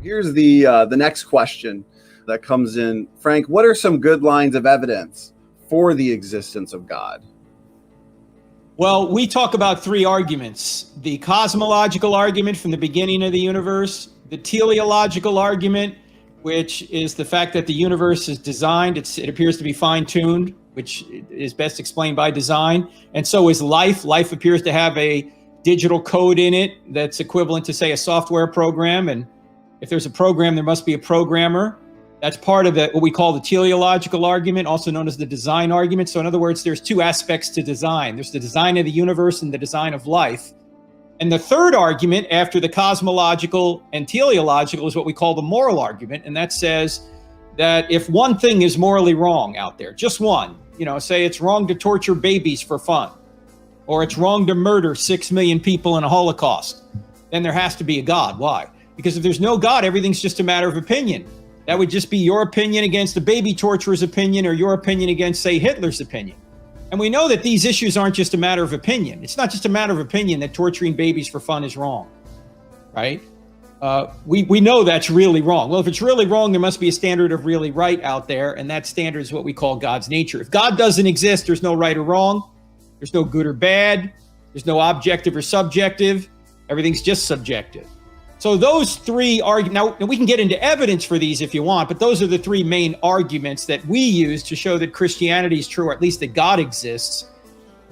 Here's the next question that comes in. Frank, what are some good lines of evidence for the existence of God? Well, we talk about three arguments: the cosmological argument from the beginning of the universe, the teleological argument, which is the fact that the universe is designed, it appears to be fine-tuned, which is best explained by design, and so is life. Life appears to have a digital code in it that's equivalent to, say, a software program, and if there's a program, there must be a programmer. That's part of what we call the teleological argument, also known as the design argument. So in other words, there's two aspects to design. There's the design of the universe and the design of life. And the third argument after the cosmological and teleological is what we call the moral argument. And that says that if one thing is morally wrong out there, just one, say it's wrong to torture babies for fun, or it's wrong to murder 6 million people in a Holocaust, then there has to be a God. Why? Because if there's no God, everything's just a matter of opinion. That would just be your opinion against the baby torturer's opinion, or your opinion against, say, Hitler's opinion. And we know that these issues aren't just a matter of opinion. It's not just a matter of opinion that torturing babies for fun is wrong, right? We know that's really wrong. Well, if it's really wrong, there must be a standard of really right out there, and that standard is what we call God's nature. If God doesn't exist, there's no right or wrong. There's no good or bad. There's no objective or subjective. Everything's just subjective. So those three now we can get into evidence for these if you want, but those are the three main arguments that we use to show that Christianity is true, or at least that God exists.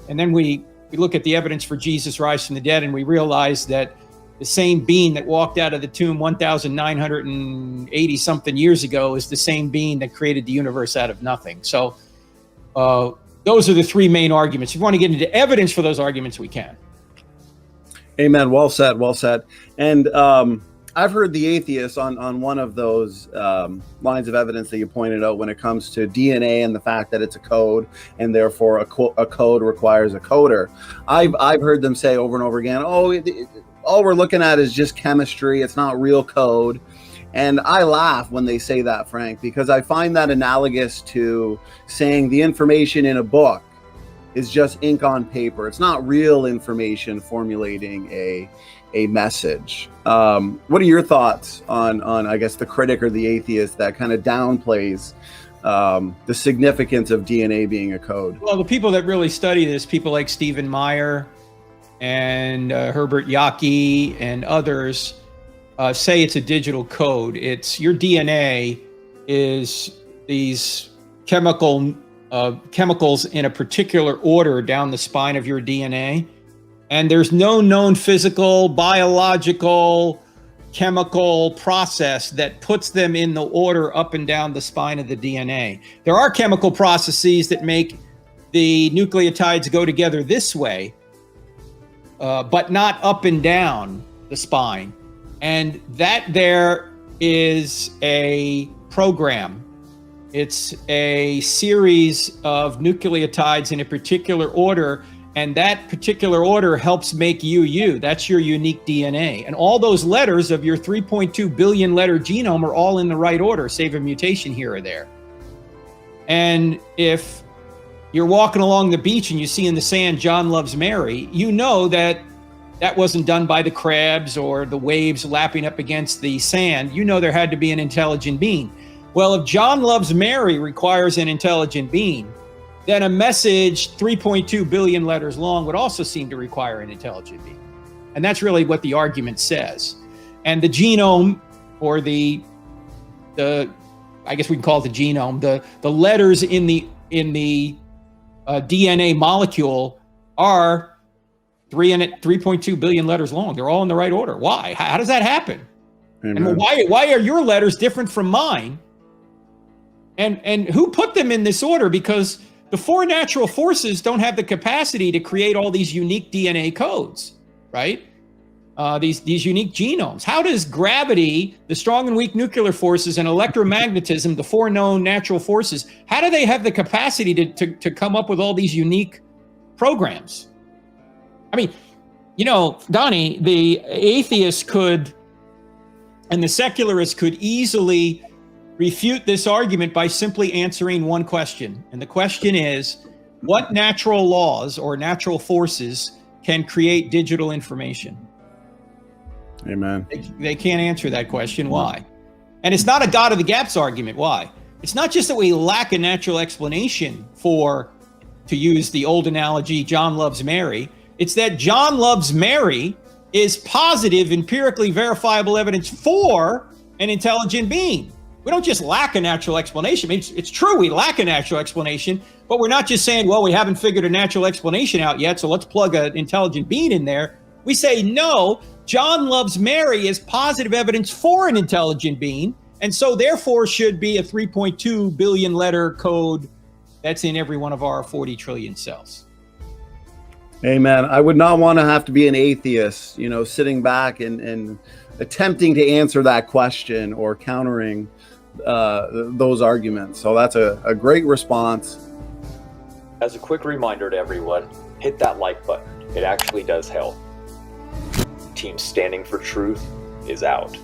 And then we look at the evidence for Jesus' rise from the dead, and we realize that the same being that walked out of the tomb 1,980 something years ago is the same being that created the universe out of nothing. So those are the three main arguments. If you want to get into evidence for those arguments, we can. Amen. Well said. Well said. And I've heard the atheists on one of those lines of evidence that you pointed out when it comes to DNA and the fact that it's a code, and therefore a code requires a coder. I've heard them say over and over again, all we're looking at is just chemistry. It's not real code. And I laugh when they say that, Frank, because I find that analogous to saying the information in a book is just ink on paper. It's not real information formulating a message. What are your thoughts on I guess the critic or the atheist that kind of downplays the significance of DNA being a code? Well, the people that really study this, people like Stephen Meyer and Herbert Yaki and others, say it's a digital code. It's your DNA is these chemicals in a particular order down the spine of your DNA. And there's no known physical, biological, chemical process that puts them in the order up and down the spine of the DNA. There are chemical processes that make the nucleotides go together this way, but not up and down the spine. And that there is a program. It's a series of nucleotides in a particular order, and that particular order helps make you. That's your unique DNA. And all those letters of your 3.2 billion letter genome are all in the right order, save a mutation here or there. And if you're walking along the beach and you see in the sand, John loves Mary, you know that wasn't done by the crabs or the waves lapping up against the sand. You know there had to be an intelligent being. Well, if John loves Mary requires an intelligent being, then a message 3.2 billion letters long would also seem to require an intelligent being. And that's really what the argument says. And the genome, or the I guess we can call it the genome, the letters in the DNA molecule are 3.2 billion letters long. They're all in the right order. Why? How does that happen? Amen. And why are your letters different from mine? And who put them in this order? Because the four natural forces don't have the capacity to create all these unique DNA codes, right? These unique genomes. How does gravity, the strong and weak nuclear forces, and electromagnetism, the four known natural forces, how do they have the capacity to come up with all these unique programs? I mean, Donnie, the atheists could, and the secularists could easily refute this argument by simply answering one question. And the question is, what natural laws or natural forces can create digital information? Amen. They can't answer that question. Why? And it's not a God of the gaps argument. Why? It's not just that we lack a natural explanation for, to use the old analogy, John loves Mary. It's that John loves Mary is positive, empirically verifiable evidence for an intelligent being. We don't just lack a natural explanation. I mean, it's true we lack a natural explanation, but we're not just saying, well, we haven't figured a natural explanation out yet, so let's plug an intelligent being in there. We say, no, John loves Mary is positive evidence for an intelligent being, and so therefore should be a 3.2 billion letter code that's in every one of our 40 trillion cells. Amen. I would not want to have to be an atheist, sitting back and attempting to answer that question or countering those arguments. So that's a great response. As a quick reminder to everyone, hit that like button. It actually does help. Team Standing for Truth is out.